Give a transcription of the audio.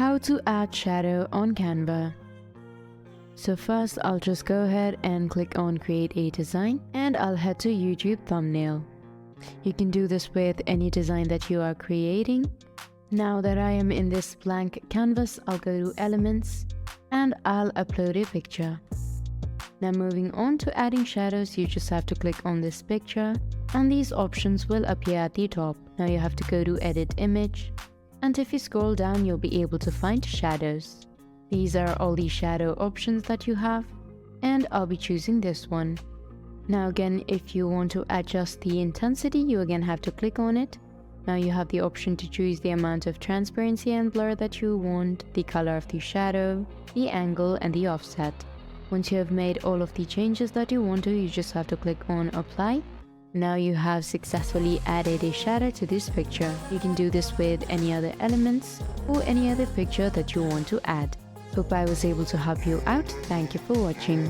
How to add shadow on Canva. So first I'll just go ahead and click on create a design and I'll head to YouTube thumbnail. You can do this with any design that you are creating. Now that I am in this blank canvas, I'll go to elements and I'll upload a picture. Now moving on to adding shadows, you just have to click on this picture and these options will appear at the top. Now you have to go to edit image, and if you scroll down you'll be able to find shadows. These are all the shadow options that you have and I'll be choosing this one. Now again, if you want to adjust the intensity, you again have to click on it. Now you have the option to choose the amount of transparency and blur that you want, the color of the shadow, the angle and the offset. Once you have made all of the changes that you want to, you just have to click on apply. Now you have successfully added a shadow to this picture. You can do this with any other elements or any other picture that you want to add. Hope I was able to help you out. Thank you for watching.